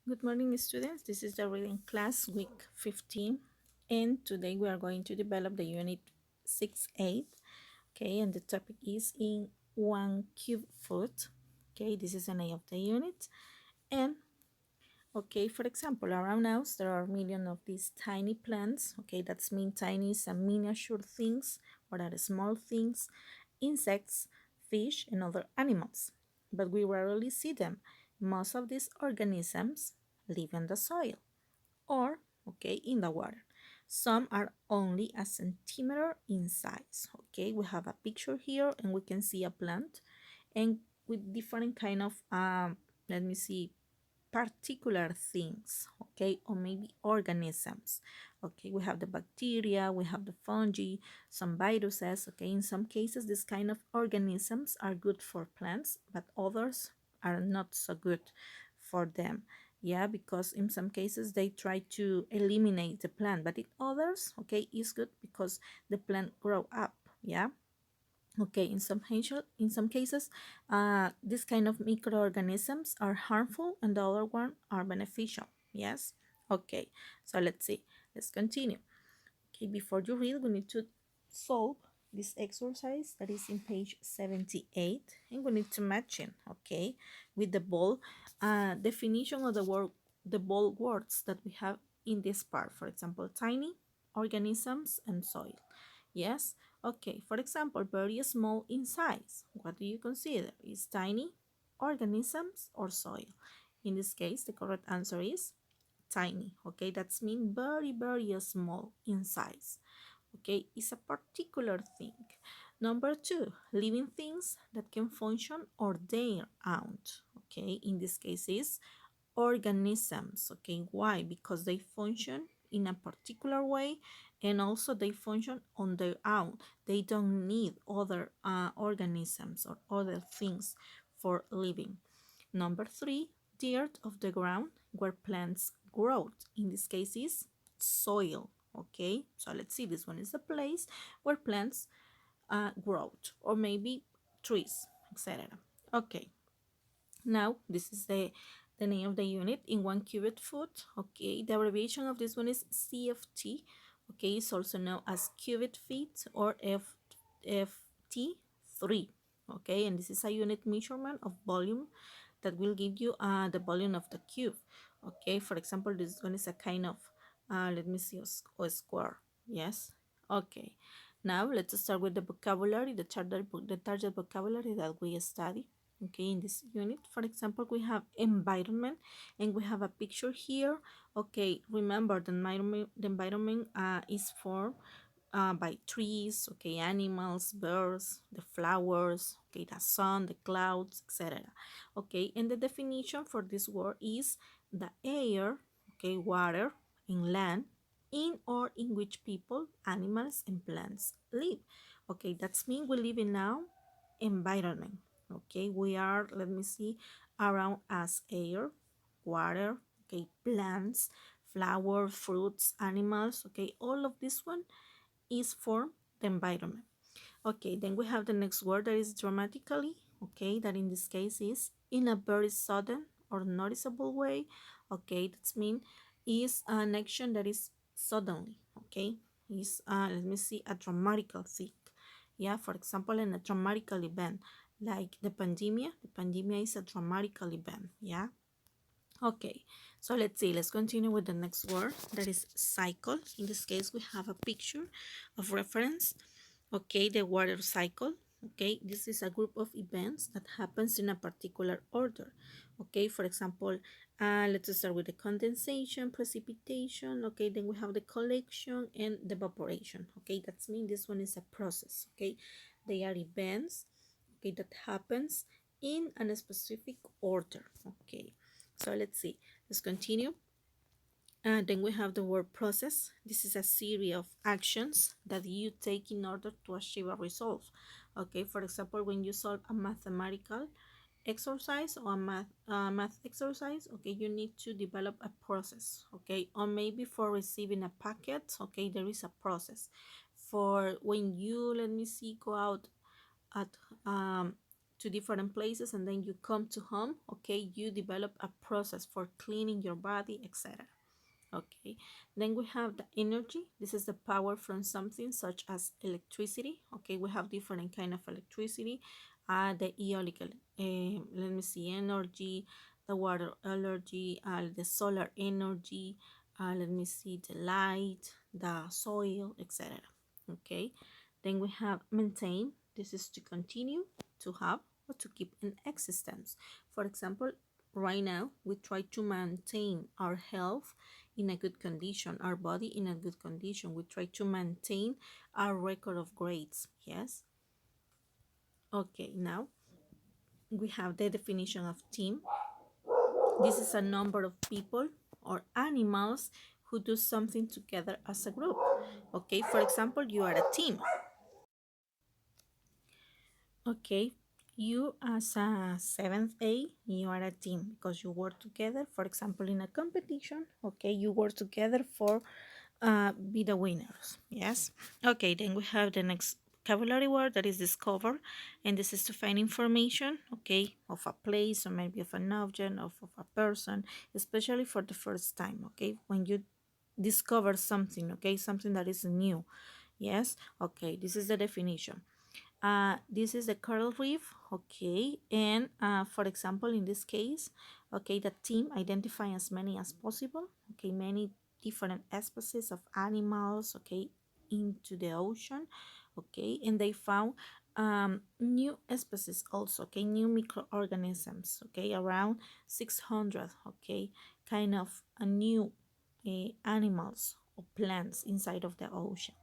Good morning, students. This is the reading class week 15, and today we are going to develop the unit 6-8. Okay, and the topic is in 1 cube foot. Okay, this is the name of the unit. And okay, for example, around us there are millions of these tiny plants. Okay, that's mean tiny is a miniature things or are small things, insects, fish, and other animals. But we rarely see them. Most of these organisms live in the soil or okay in the water. Some are only a centimeter in size. Okay, we have a picture here and we can see a plant and with different kind of let me see particular things, okay, or maybe organisms. Okay, we have the bacteria, we have the fungi, some viruses. Okay, in some cases these kind of organisms are good for plants, but others are not so good for them. Yeah, because in some cases they try to eliminate the plant, but in others, okay, it's good because the plant grow up. Yeah. Okay, in some cases, this kind of microorganisms are harmful and the other one are beneficial. Yes. Okay. So let's see. Let's continue. Okay, before you read, we need to solve this exercise that is in page 78, and we need to match it. Okay, with the bold definition of the bold words that we have in this part. For example, tiny organisms and soil. Yes. Okay, for example, very small in size. What do you consider? Is tiny organisms or soil? In this case, the correct answer is tiny. Okay, that's mean very, very small in size. Okay, it's a particular thing. Number two, living things that can function or their own. Okay, in this case is organisms. Okay, why? Because they function in a particular way and also they function on their own. They don't need other organisms or other things for living. Number three, dirt of the ground where plants grow. In this case is soil. Okay, so let's see, this one is a place where plants grow or maybe trees, etc. Okay, now this is the name of the unit in 1 cubic foot. Okay, the abbreviation of this one is CFT. Okay, it's also known as cubic feet or FT3. Okay, and this is a unit measurement of volume that will give you the volume of the cube. Okay, for example, this one is a kind of let me see, a square. Yes. Okay, now let's start with the vocabulary, the target vocabulary that we study. Okay, in this unit, for example, we have environment and we have a picture here. Okay, remember the environment is formed by trees, okay, animals, birds, the flowers, okay, the sun, the clouds, etc. Okay, and the definition for this word is the air, okay, water, and land in or in which people, animals, and plants live. Okay, that's mean we live in now environment. Okay, we are, let me see, around us air, water, okay, plants, flowers, fruits, animals, okay, all of this one is for the environment. Okay, then we have the next word that is dramatically, okay, that in this case is in a very sudden or noticeable way. Okay, that's mean is an action that is suddenly, okay, is let me see, a dramatical thing. Yeah, for example, in a dramatical event like the pandemic. The pandemic is a dramatical event. Yeah. Okay, so let's see, let's continue with the next word that is cycle. In this case, we have a picture of reference. Okay, the water cycle. Okay, this is a group of events that happens in a particular order. Okay, for example, let's start with the condensation, precipitation. Okay, then we have the collection and the evaporation. Okay, that's mean this one is a process. Okay, they are events, okay, that happens in a specific order. Okay, so let's see, let's continue. And then we have the word process. This is a series of actions that you take in order to achieve a result. Okay, for example, when you solve a mathematical exercise or a math exercise, okay, you need to develop a process. Okay, or maybe for receiving a packet, okay, there is a process. For when you, let me see, go out at to different places and then you come to home, okay, you develop a process for cleaning your body, etc. Okay, then we have the energy. This is the power from something such as electricity. Okay, we have different kind of electricity. The eolic, let me see, energy, the water energy, the solar energy, let me see, the light, the soil, etc. Okay, then we have maintain. This is to continue, to have, or to keep in existence. For example, right now we try to maintain our health in a good condition, our body in a good condition. We try to maintain our record of grades. Yes. Okay, now we have the definition of team. This is a number of people or animals who do something together as a group. Okay, for example, you are a team. Okay, you as a 7th A, you are a team because you work together. For example, in a competition, okay, you work together for be the winners. Yes. Okay, then we have the next vocabulary word that is discover, and this is to find information, okay, of a place or maybe of an object, of a person, especially for the first time, okay, when you discover something, okay, something that is new. Yes. Okay, this is the definition. This is the coral reef, okay, and for example, in this case, okay, the team identify as many as possible, okay, many different species of animals, okay, into the ocean, okay, and they found new species also, okay, new microorganisms, okay, around 600, okay, kind of a new animals or plants inside of the ocean.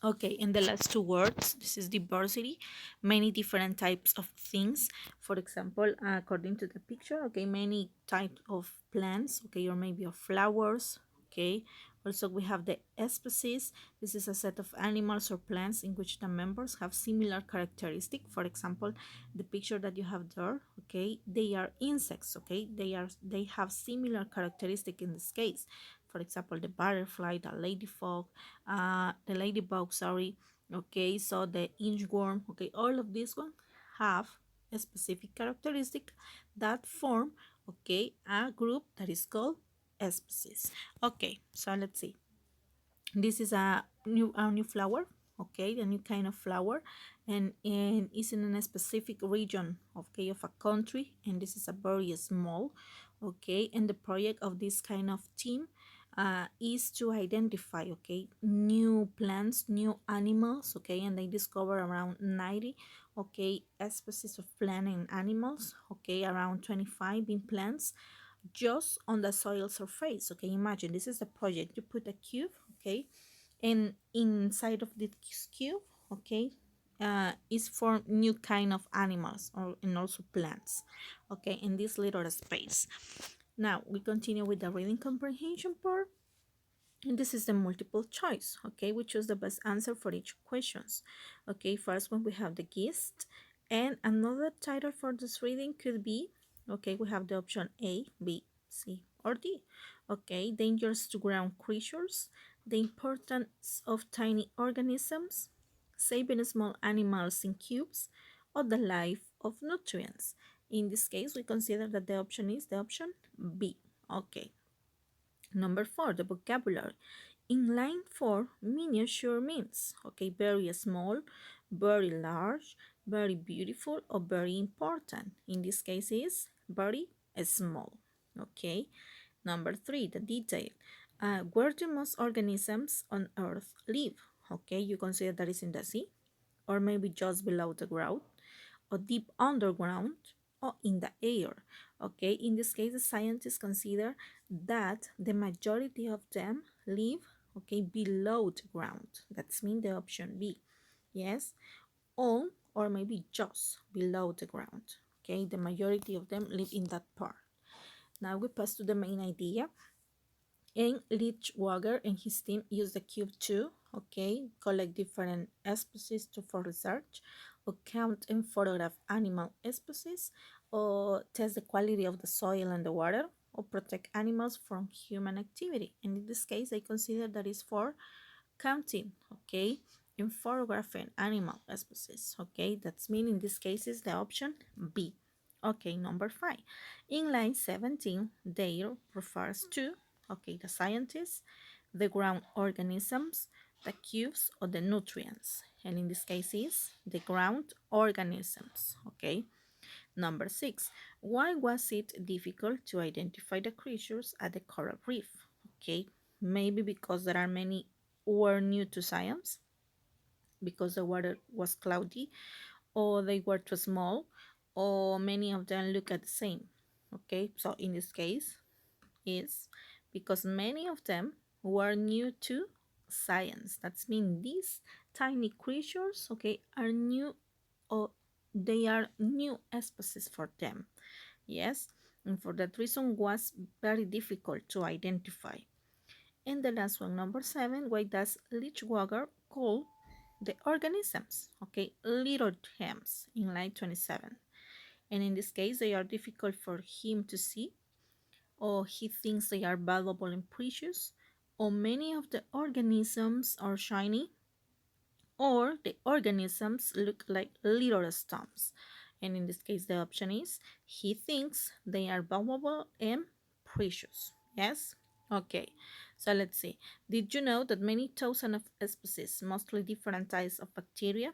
Okay, and the last two words, this is diversity, many different types of things. For example, according to the picture, okay, many types of plants, okay, or maybe of flowers, okay. Also, we have the species. This is a set of animals or plants in which the members have similar characteristics. For example, the picture that you have there, okay, they are insects, okay, they have similar characteristics in this case. For example, the butterfly, the ladybug, sorry, okay, so the inchworm, okay, all of these one have a specific characteristic that form, okay, a group that is called a species. Okay, so let's see. This is a new flower, okay, a new kind of flower, and it's in a specific region, okay, of a country, and this is a very small, okay, and the project of this kind of team is to identify, okay, new plants, new animals, okay, and they discover around 90, okay, species of plant and animals, okay, around 25 in plants just on the soil surface. Okay, imagine this is the project. You put a cube, okay, and inside of this cube, okay, is for new kind of animals and also plants, okay, in this little space. Now we continue with the reading comprehension part. And this is the multiple choice, okay, we choose the best answer for each questions. Okay, first one we have the guest, and another title for this reading could be, okay, we have the option A, B, C, or D. Okay, dangers to ground creatures, the importance of tiny organisms, saving small animals in cubes, or the life of nutrients. In this case, we consider that the option is the option B. Okay. Number 4, the vocabulary. In line 4, miniature means, okay, very small, very large, very beautiful, or very important. In this case is very small, okay. Number 3, the detail. Where do most organisms on Earth live? Okay, you consider that is in the sea, or maybe just below the ground, or deep underground, or in the air. Okay, in this case, the scientists consider that the majority of them live, okay, below the ground. That's mean the option B. Yes, on or maybe just below the ground. Okay, the majority of them live in that part. Now we pass to the main idea. And Lichtwager and his team use the cube to, okay, collect different species for research, or count and photograph animal species, or test the quality of the soil and the water, or protect animals from human activity. And in this case, I consider that is for counting, okay, in photographing animal species. Okay, that's mean in this case is the option B. Okay, number 5. In line 17, there refers to, okay, the scientists, the ground organisms, the cubes, or the nutrients. And in this case is the ground organisms. Okay. Number 6. Why was it difficult to identify the creatures at the coral reef? Okay, maybe because there are many who were new to science, because the water was cloudy, or they were too small, or many of them look at the same. Okay, so in this case is because many of them were new to science. That's mean these tiny creatures, okay, are new, or they are new species for them. Yes, and for that reason was very difficult to identify. And the last one, number 7, why does Lichwager call the organisms, okay, little gems in line 27? And in this case, they are difficult for him to see, or he thinks they are valuable and precious, or many of the organisms are shiny, or the organisms look like little stones. And in this case, the option is he thinks they are valuable and precious. Yes? Okay, so let's see. Did you know that many thousands of species, mostly different types of bacteria,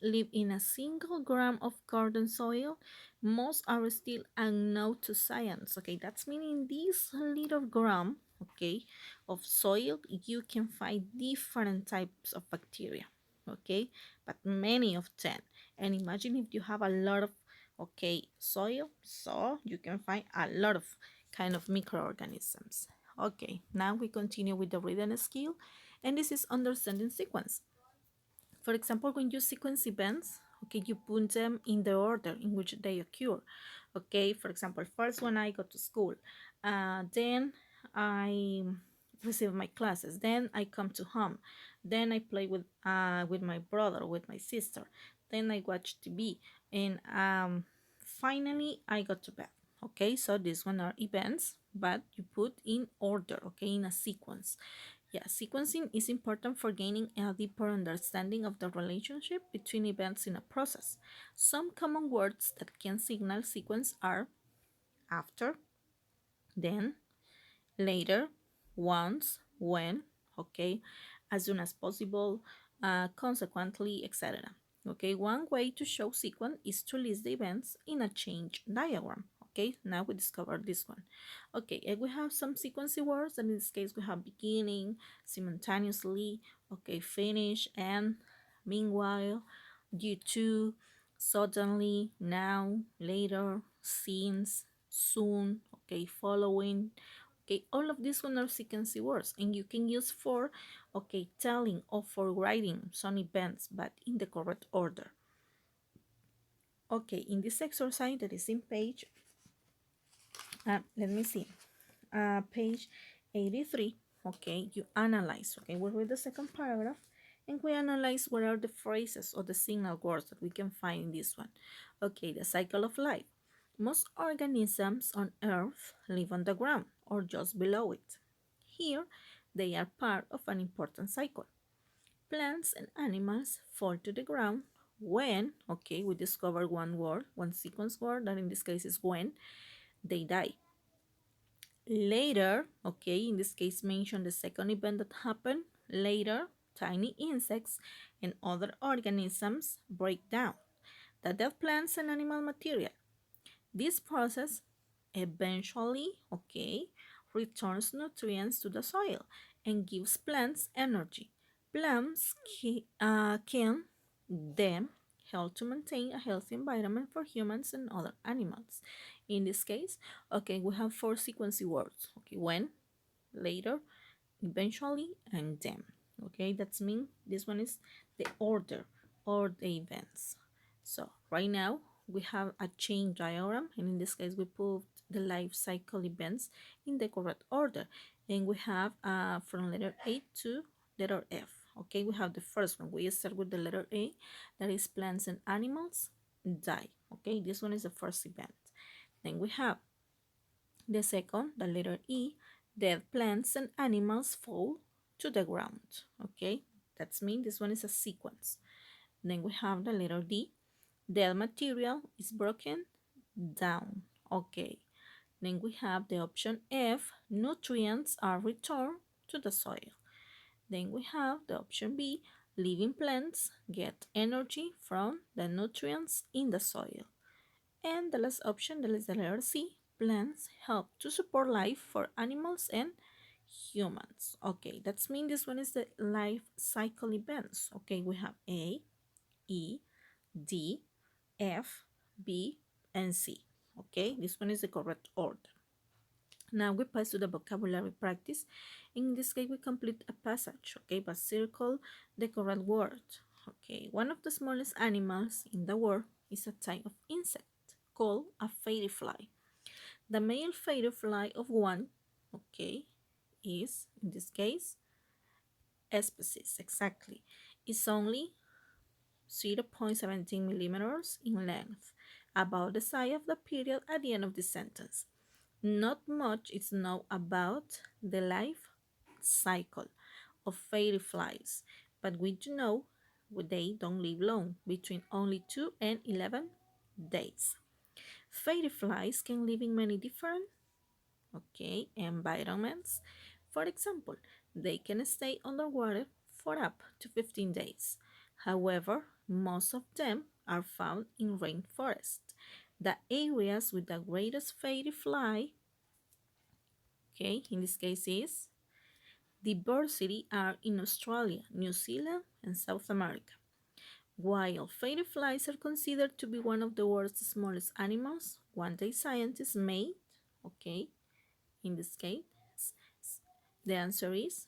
live in a single gram of garden soil? Most are still unknown to science. Okay, that's meaning this little gram, okay, of soil, you can find different types of bacteria. Okay, but many of them. And imagine if you have a lot of, okay, soil, so you can find a lot of kind of microorganisms. Okay, now we continue with the reading skill, and this is understanding sequence. For example, when you sequence events, okay, you put them in the order in which they occur. Okay, for example, first when I go to school, then I receive my classes, then I come to home, then I play with my brother, with my sister, then I watch TV, and finally I go to bed. Okay, so these one are events, but you put in order, okay, in a sequence. Yeah, sequencing is important for gaining a deeper understanding of the relationship between events in a process. Some common words that can signal sequence are after, then, later, once, when, okay, as soon as possible, consequently, etc. Okay, one way to show sequence is to list the events in a change diagram. Okay, now we discover this one. Okay, and we have some sequence words, and in this case we have beginning, simultaneously, okay, finish, and meanwhile, due to, suddenly, now, later, since, soon, okay, following. Okay, all of these one are sequence words, and you can use for, okay, telling or for writing some events, but in the correct order. Okay, in this exercise that is in page, let me see, page 83, okay, you analyze, okay, we read the second paragraph, and we analyze what are the phrases or the signal words that we can find in this one. Okay, the cycle of life. Most organisms on Earth live on the ground or just below it. Here, they are part of an important cycle. Plants and animals fall to the ground when, okay, we discover one word, one sequence word, that in this case is when, they die. Later, okay, in this case mention the second event that happened. Later, tiny insects and other organisms break down the dead plants and animal material. This process eventually, okay, returns nutrients to the soil and gives plants energy. Plants can then help to maintain a healthy environment for humans and other animals. In this case, okay, we have 4 sequence words. Okay, when, later, eventually, and then. Okay, that's mean this one is the order or the events. So right now we have a chain diagram, and in this case we put the life cycle events in the correct order, and we have from letter A to letter F. Okay, we have the first one. We start with the letter A, that is plants and animals die. Okay, this one is the first event. Then we have the second, the letter E, dead plants and animals fall to the ground. Okay, That means this one is a sequence. Then we have the letter D. The material is broken down. Okay. Then we have the option F. Nutrients are returned to the soil. Then we have the option B. Living plants get energy from the nutrients in the soil. And the last option, that is the letter C. Plants help to support life for animals and humans. Okay, that means this one is the life cycle events. Okay, we have A, E, D, F, B, and C. Okay, this one is the correct order. Now we pass to the vocabulary practice. In this case, we complete a passage, okay, but circle the correct word. Okay, one of the smallest animals in the world is a type of insect called a fairyfly. The male fairyfly of one, okay, is, in this case, species, exactly. It's only 0.17 millimeters in length, about the size of the period at the end of the sentence. Not much is known about the life cycle of fairyflies, but we do know they don't live long, between only 2 and 11 days. Fairyflies can live in many different environments. For example, they can stay underwater for up to 15 days. However, most of them are found in rainforest. The areas with the greatest fairyfly, in this case is diversity, are in Australia, New Zealand, and South America. While fairyflies are considered to be one of the world's smallest animals, one day scientists made, in this case, the answer is,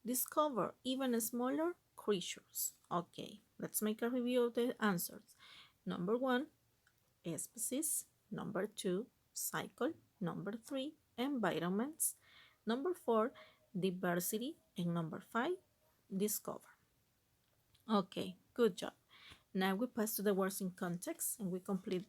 discover even smaller creatures. Okay, let's make a review of the answers. Number 1, species. Number 2, cycle. Number 3, environments. Number 4, diversity. And number 5, discover. Okay, good job. Now we pass to the words in context and we complete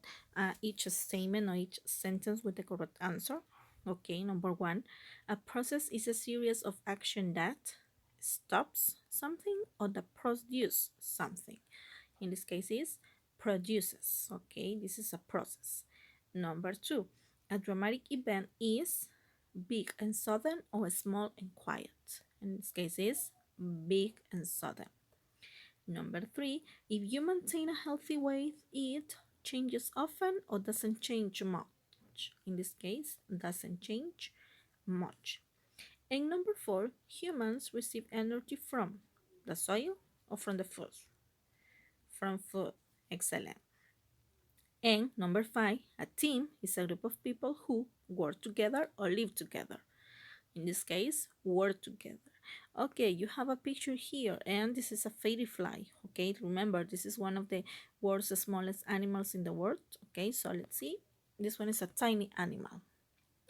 each statement or each sentence with the correct answer. Okay, number 1, a process is a series of action that stops something or that produces something. In this case is produces. Okay, this is a process. Number 2, a dramatic event is big and sudden or small and quiet. In this case is big and sudden. Number 3, if you maintain a healthy weight, it changes often or doesn't change much. In this case, doesn't change much. And number 4, humans receive energy from the soil or from the food? From food. Excellent. And number 5, a team is a group of people who work together or live together. In this case, work together. Okay, you have a picture here, and this is a fairyfly. Okay, remember, this is one of the world's smallest animals in the world. Okay, so let's see. This one is a tiny animal.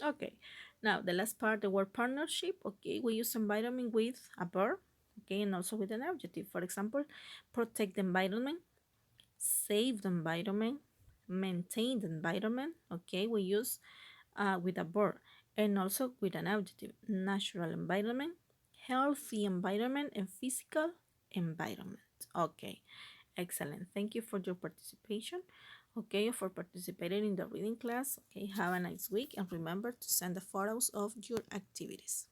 Okay, now the last part, the word partnership. Okay, we use environment with a verb. Okay, and also with an adjective. For example, protect the environment, save the environment, maintain the environment. Okay, we use with a verb and also with an adjective: natural environment, healthy environment, and physical environment. Okay, excellent. Thank you for your participation. Okay, for participating in the reading class. Okay, have a nice week and remember to send the photos of your activities.